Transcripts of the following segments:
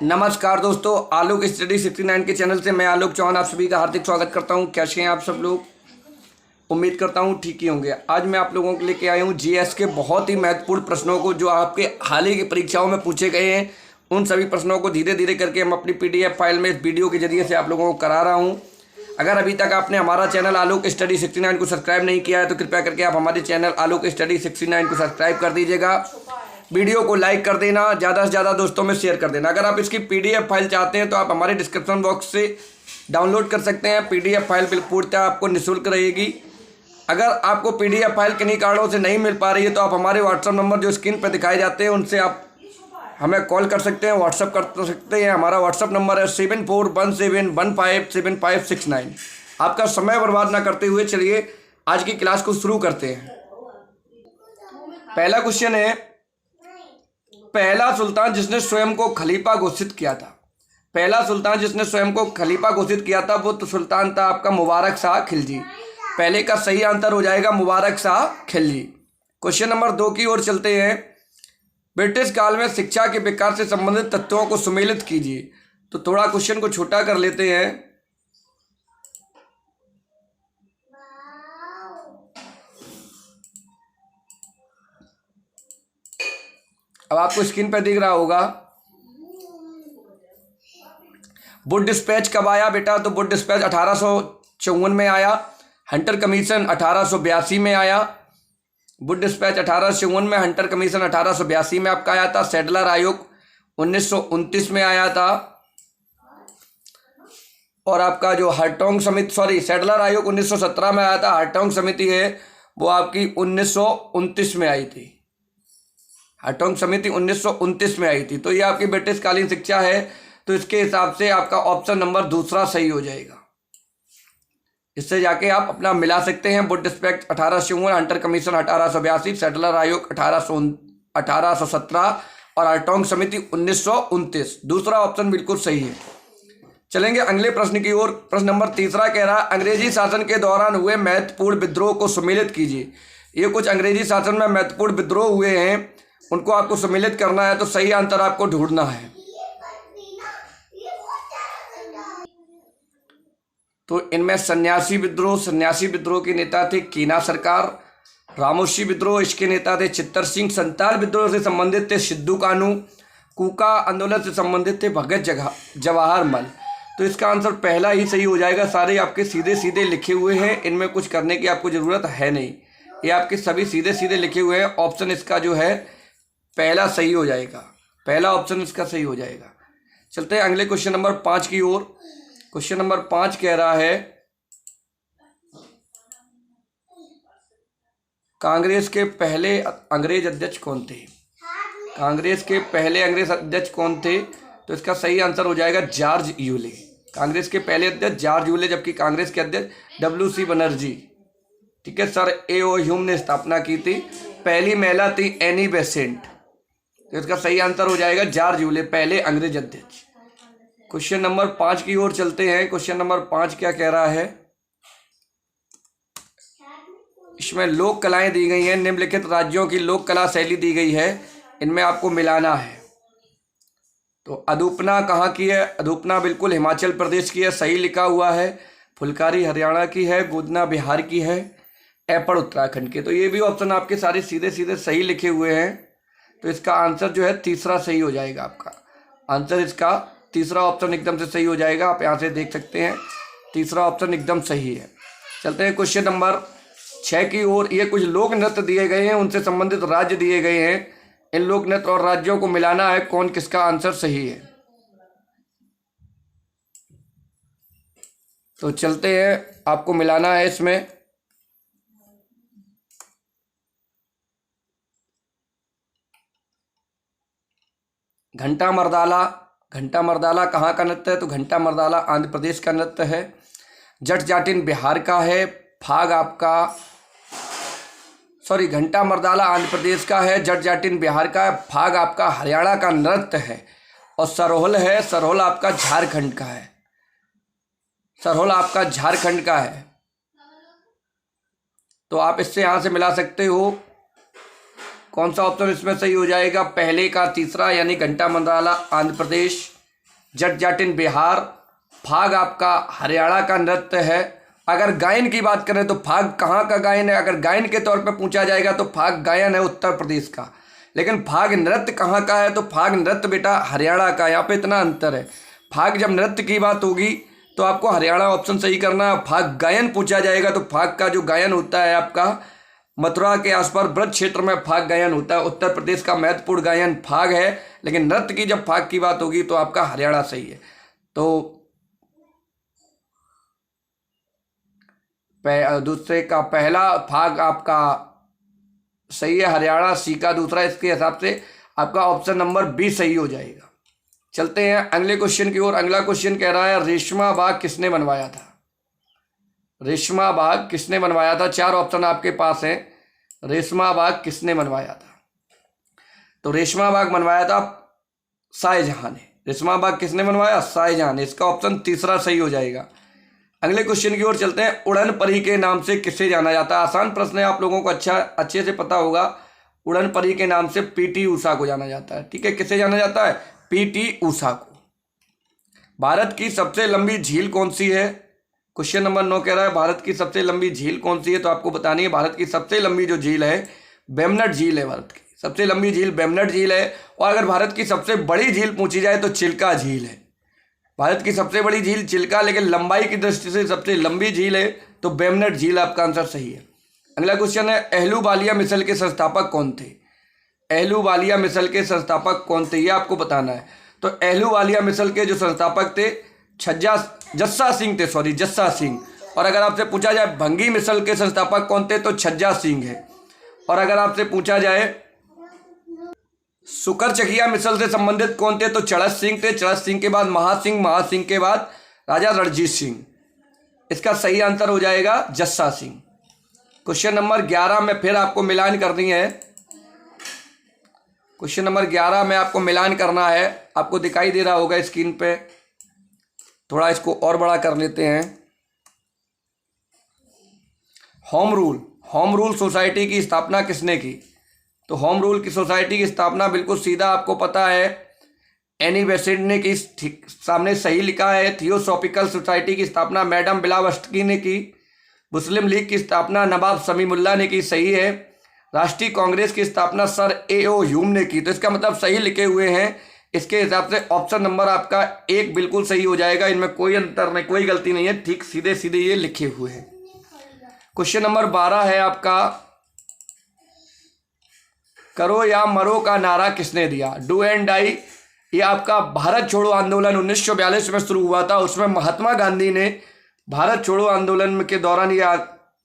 नमस्कार दोस्तों, आलोक स्टडी 69 के चैनल से मैं आलोक चौहान आप सभी का हार्दिक स्वागत करता हूं। कैसे हैं आप सब लोग? उम्मीद करता हूं ठीक ही होंगे। आज मैं आप लोगों के लेके आया हूं जीएस के बहुत ही महत्वपूर्ण प्रश्नों को जो आपके हाल ही की परीक्षाओं में पूछे गए हैं। उन सभी प्रश्नों को धीरे धीरे करके हम अपनी PDF फाइल में इस वीडियो के जरिए से आप लोगों को करा रहा हूँ। अगर अभी तक आपने हमारा चैनल आलोक स्टडी 69 को सब्सक्राइब नहीं किया है तो कृपया करके आप हमारे चैनल आलोक स्टडी 69 को सब्सक्राइब कर दीजिएगा। वीडियो को लाइक कर देना, ज़्यादा से ज़्यादा दोस्तों में शेयर कर देना। अगर आप इसकी PDF फाइल चाहते हैं तो आप हमारे डिस्क्रिप्शन बॉक्स से डाउनलोड कर सकते हैं। PDF फाइल पूर्णतः आपको निःशुल्क रहेगी। अगर आपको PDF फाइल किन्हीं कारणों से नहीं मिल पा रही है तो आप हमारे व्हाट्सअप नंबर जो स्क्रीन पर दिखाए जाते हैं उनसे आप हमें कॉल कर सकते हैं, व्हाट्सअप कर सकते हैं। हमारा व्हाट्सअप नंबर है 7417157569। आपका समय बर्बाद ना करते हुए चलिए आज की क्लास को शुरू करते हैं। पहला क्वेश्चन है, पहला सुल्तान जिसने स्वयं को खलीफा घोषित किया था। पहला सुल्तान जिसने स्वयं को खलीफा घोषित किया था वो तो सुल्तान था आपका मुबारक शाह खिलजी। पहले का सही आंसर हो जाएगा मुबारक शाह खिलजी। क्वेश्चन नंबर 2 की ओर चलते हैं। ब्रिटिश काल में शिक्षा के विकास से संबंधित तत्वों को सुमेलित कीजिए। तो थोड़ा क्वेश्चन को छोटा कर लेते हैं। अब आपको स्क्रीन पर दिख रहा होगा। वुड डिस्पैच कब आया बेटा? तो वुड डिस्पैच 1854 में आया। हंटर कमीशन 1882 में आया। वुड डिस्पैच 1854 में, हंटर कमीशन 1882 में आपका आया था। सैडलर आयोग 1929 में आया था। और आपका जो हार्टोंग समिति, सैडलर आयोग 1917 में आया था। हार्टोंग समिति है वो आपकी 1929 में आई थी। हार्टोंग समिति 1929 में आई थी। तो ये आपकी ब्रिटिश कालीन शिक्षा है। तो इसके हिसाब से आपका ऑप्शन नंबर दूसरा सही हो जाएगा। इससे जाके आप अपना मिला सकते हैं। Wood dispatch 1854, Hunter commission 1882, Sadler आयोग 1817 और हार्टोंग समिति 1929। दूसरा ऑप्शन बिल्कुल सही है। चलेंगे अगले प्रश्न की ओर। प्रश्न नंबर 3 कह रहा है, अंग्रेजी शासन के दौरान हुए महत्वपूर्ण विद्रोह को सम्मिलित कीजिए। ये कुछ अंग्रेजी शासन में महत्वपूर्ण विद्रोह हुए हैं, उनको आपको सम्मिलित करना है। तो सही आंसर आपको ढूंढना है। तो इनमें सन्यासी विद्रोह के नेता थे कीना सरकार। रामोशी विद्रोह, इसके नेता थे चित्तर सिंह। संताल विद्रोह से संबंधित थे सिद्धू कानू। कूका आंदोलन से संबंधित थे भगत जवाहर मल। तो इसका आंसर पहला ही सही हो जाएगा। सारे आपके सीधे सीधे लिखे हुए हैं, इनमें कुछ करने की आपको ज़रूरत है नहीं। ये आपके सभी सीधे सीधे लिखे हुए हैं। ऑप्शन इसका जो है पहला सही हो जाएगा। पहला ऑप्शन इसका सही हो जाएगा। चलते हैं अगले क्वेश्चन नंबर 5 की ओर। क्वेश्चन नंबर 5 कह रहा है, कांग्रेस के पहले अंग्रेज अध्यक्ष कौन थे? कांग्रेस के पहले अंग्रेज अध्यक्ष कौन थे? तो इसका सही आंसर हो जाएगा जॉर्ज यूले। कांग्रेस के पहले अध्यक्ष जॉर्ज यूले, जबकि कांग्रेस के अध्यक्ष WC बनर्जी। ठीक है। Sir A.O. ह्यूम ने स्थापना की थी। पहली महिला थी एनी बेसेंट। तो इसका सही आंसर हो जाएगा जॉर्ज यूले, पहले अंग्रेज अध्यक्ष। क्वेश्चन नंबर 5 की ओर चलते हैं। क्वेश्चन नंबर 5 क्या कह रहा है, इसमें लोक कलाएं दी गई हैं। निम्नलिखित राज्यों की लोक कला शैली दी गई है, इनमें आपको मिलाना है। तो अदूपना कहाँ की है? अदूपना बिल्कुल हिमाचल प्रदेश की है, सही लिखा हुआ है। फुलकारी हरियाणा की है। गोदना बिहार की है। एपड़ उत्तराखंड की। तो ये भी ऑप्शन आपके सारे सीधे सीधे सही लिखे हुए हैं। तो इसका आंसर जो है तीसरा सही हो जाएगा। आपका आंसर इसका तीसरा ऑप्शन एकदम से सही हो जाएगा। आप यहाँ से देख सकते हैं तीसरा ऑप्शन एकदम सही है। चलते हैं क्वेश्चन नंबर 6 की ओर। ये कुछ लोक नृत्य दिए गए हैं, उनसे संबंधित राज्य दिए गए हैं। इन लोक नृत्य और राज्यों को मिलाना है, कौन किसका आंसर सही है। तो चलते हैं, आपको मिलाना है इसमें। घंटा मर्दाला कहाँ का नृत्य है? तो घंटा मर्दाला आंध्र प्रदेश का नृत्य है। जट जाटिन बिहार का है। फाग आपका घंटा मर्दाला आंध्र प्रदेश का है। जट जाटिन बिहार का है। फाग आपका हरियाणा का नृत्य है। और सरहोल आपका झारखंड का है। तो आप इससे यहाँ से मिला सकते हो। कौन सा ऑप्शन इसमें सही हो जाएगा? पहले का तीसरा यानी घंटा मंत्राला आंध्र प्रदेश, जट जाटिन बिहार, फाग आपका हरियाणा का नृत्य है। अगर गायन की बात करें तो फाग कहाँ का गायन है, अगर गायन के तौर पर पूछा जाएगा तो फाग गायन है उत्तर प्रदेश का। लेकिन फाग नृत्य कहाँ का है, तो फाग नृत्य बेटा हरियाणा का। यहाँ पे इतना अंतर है। फाग जब नृत्य की बात होगी तो आपको हरियाणा ऑप्शन सही करना है। फाग गायन पूछा जाएगा तो फाग का जो गायन होता है आपका मथुरा के आसपास ब्रज क्षेत्र में फाग गायन होता है। उत्तर प्रदेश का महत्वपूर्ण गायन फाग है। लेकिन नृत्य की जब फाग की बात होगी तो आपका हरियाणा सही है। तो दूसरे का पहला फाग आपका सही है हरियाणा, सी का दूसरा। इसके हिसाब से आपका ऑप्शन नंबर बी सही हो जाएगा। चलते हैं अगले क्वेश्चन की ओर। अगला क्वेश्चन कह रहा है रेशमा बाग किसने बनवाया था। रेशमा बाग किसने बनवाया था, 4 ऑप्शन आपके पास हैं। रेशमा बाग किसने बनवाया था, तो रेशमा बाग बनवाया था शाहजहां ने। रेशमा बाग किसने बनवाया, शाहजहां ने। इसका ऑप्शन तीसरा सही हो जाएगा। अगले क्वेश्चन की ओर चलते हैं। उड़न परी के नाम से किसे जाना जाता है। आसान प्रश्न है, आप लोगों को अच्छे से पता होगा। उड़न परी के नाम से पीटी उषा को जाना जाता है। ठीक है, किसे जाना जाता है, पीटी उषा को। भारत की सबसे लंबी झील कौन सी है। क्वेश्चन नंबर 9 कह रहा है भारत की सबसे लंबी झील कौन सी है, तो आपको बतानी है भारत की सबसे लंबी जो झील है बेमनट झील है। भारत की सबसे लंबी झील बेमनट झील है। और अगर भारत की सबसे बड़ी झील पूछी जाए तो चिल्का झील है। भारत की सबसे बड़ी झील चिल्का, लेकिन लंबाई की दृष्टि से सबसे लंबी झील है तो बेमनट झील आपका आंसर सही है। अगला क्वेश्चन है अहलूवालिया मिसल के संस्थापक कौन थे। अहलूवालिया मिसल के संस्थापक कौन थे, ये आपको बताना है। तो अहलूवालिया मिसल के जो संस्थापक थे जस्सा सिंह थे, जस्सा सिंह। और अगर आपसे पूछा जाए भंगी मिसल के संस्थापक कौन थे तो छज्जा सिंह है। और अगर आपसे पूछा जाए सुकरचकिया मिसल से संबंधित कौन थे तो चड़त सिंह थे। चड़त सिंह के बाद महासिंह, महासिंह के बाद राजा रणजीत सिंह। इसका सही आंसर हो जाएगा जस्सा सिंह। क्वेश्चन नंबर 11 में फिर आपको मिलान करनी है। क्वेश्चन नंबर 11 में आपको मिलान करना है। आपको दिखाई दे रहा होगा स्क्रीन पे, थोड़ा इसको और बड़ा कर लेते हैं। होम रूल सोसाइटी की स्थापना किसने की, तो होम रूल की सोसाइटी की स्थापना बिल्कुल सीधा आपको पता है एनी बेसेंट ने की। सामने सही लिखा है। थियोसॉफिकल सोसाइटी की स्थापना मैडम बिलावस्टकी ने की। मुस्लिम लीग की स्थापना नवाब समीमुल्लाह ने की, सही है। राष्ट्रीय कांग्रेस की स्थापना सर A.O. ह्यूम ने की। तो इसका मतलब सही लिखे हुए हैं। इसके हिसाब से ऑप्शन नंबर आपका 1 बिल्कुल सही हो जाएगा। इनमें कोई अंतर नहीं, कोई गलती नहीं है, ठीक सीधे सीधे ये लिखे हुए हैं। क्वेश्चन नंबर 12 है आपका करो या मरो का नारा किसने दिया। डू एंड डाई, ये आपका भारत छोड़ो आंदोलन 1942 में शुरू हुआ था। उसमें महात्मा गांधी ने भारत छोड़ो आंदोलन के दौरान ये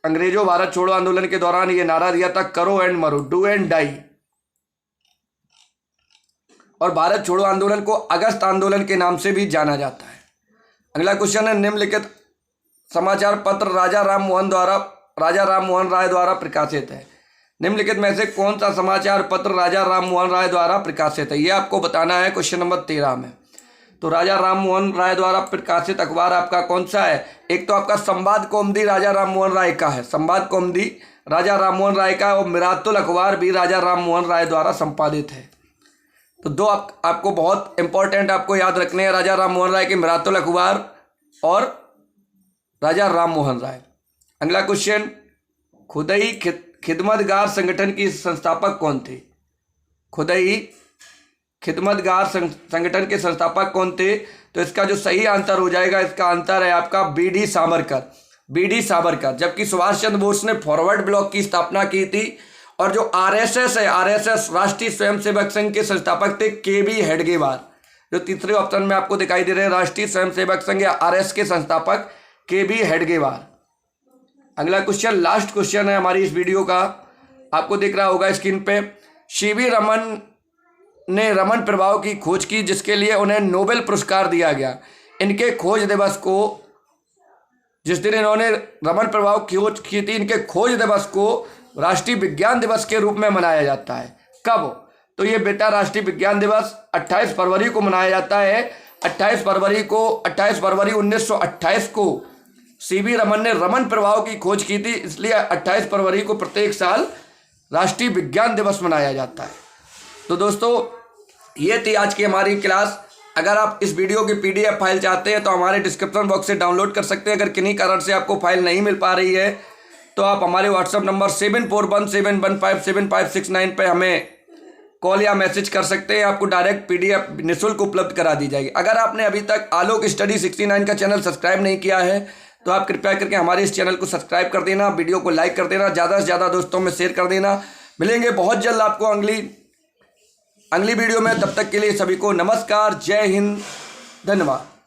अंग्रेजों भारत छोड़ो आंदोलन के दौरान ये नारा दिया था करो एंड मरो, डू एंड डाई। और भारत छोड़ो आंदोलन को अगस्त आंदोलन के नाम से भी जाना जाता है। अगला क्वेश्चन है निम्नलिखित समाचार पत्र राजा राम मोहन राय द्वारा प्रकाशित है। निम्नलिखित में से कौन सा समाचार पत्र राजा राम मोहन राय द्वारा प्रकाशित है, यह आपको बताना है क्वेश्चन नंबर 13 में। तो राजा राम मोहन राय द्वारा प्रकाशित अखबार आपका कौन सा है। एक तो आपका संवाद कौमुदी राजा राम मोहन राय का है, संवाद कौमुदी राजा राम मोहन राय का, और मिरातुल अखबार भी राजा राम मोहन राय द्वारा संपादित है। तो दो आपको बहुत इंपॉर्टेंट आपको याद रखने हैं, राजा राम मोहन राय के मिरातुल अखबार और राजा राम मोहन राय। अगला क्वेश्चन खुदाई खिदमतगार संगठन की संस्थापक कौन थे। खुदाई खिदमतगार संगठन के संस्थापक कौन थे, तो इसका जो सही आंसर हो जाएगा, इसका आंसर है आपका बी.डी. सावरकर। बी.डी. सावरकर। जबकि सुभाष चंद्र बोस ने फॉरवर्ड ब्लॉक की स्थापना की थी। और जो आरएसएस है, आरएसएस राष्ट्रीय स्वयंसेवक संघ के संस्थापक थे के.बी. हेडगेवार। जो तीसरे ऑप्शन में आपको दिखाई दे रहे हैं राष्ट्रीय स्वयंसेवक संघ या आरएस के संस्थापक के.बी. हेडगेवार। अगला क्वेश्चन लास्ट क्वेश्चन है हमारी इस वीडियो का, आपको दिख रहा होगा स्क्रीन पे। सी.वी. रमन ने रमन प्रभाव की खोज की, जिसके लिए उन्हें नोबेल पुरस्कार दिया गया। इनके खोज दिवस को, जिस दिन इन्होंने रमन प्रभाव की खोज की थी, इनके खोज दिवस को राष्ट्रीय विज्ञान दिवस के रूप में मनाया जाता है। कब, तो ये बेटा राष्ट्रीय विज्ञान दिवस 28 फरवरी को मनाया जाता है। 28 फरवरी 1928 को सी.वी. रमन ने रमन प्रभाव की खोज की थी, इसलिए 28 फरवरी को प्रत्येक साल राष्ट्रीय विज्ञान दिवस मनाया जाता है। तो दोस्तों ये थी आज की हमारी क्लास। अगर आप इस वीडियो की PDF फाइल चाहते हैं तो हमारे डिस्क्रिप्शन बॉक्स से डाउनलोड कर सकते हैं। अगर किन्हीं कारण से आपको फाइल नहीं मिल पा रही है तो आप हमारे व्हाट्सएप नंबर 7417157569 पर हमें कॉल या मैसेज कर सकते हैं। आपको डायरेक्ट PDF निःशुल्क उपलब्ध करा दी जाएगी। अगर आपने अभी तक आलोक स्टडी 69 का चैनल सब्सक्राइब नहीं किया है तो आप कृपया करके हमारे इस चैनल को सब्सक्राइब कर देना, वीडियो को लाइक कर देना, ज़्यादा से ज़्यादा दोस्तों में शेयर कर देना। मिलेंगे बहुत जल्द आपको अगली वीडियो में। तब तक के लिए सभी को नमस्कार, जय हिंद, धन्यवाद।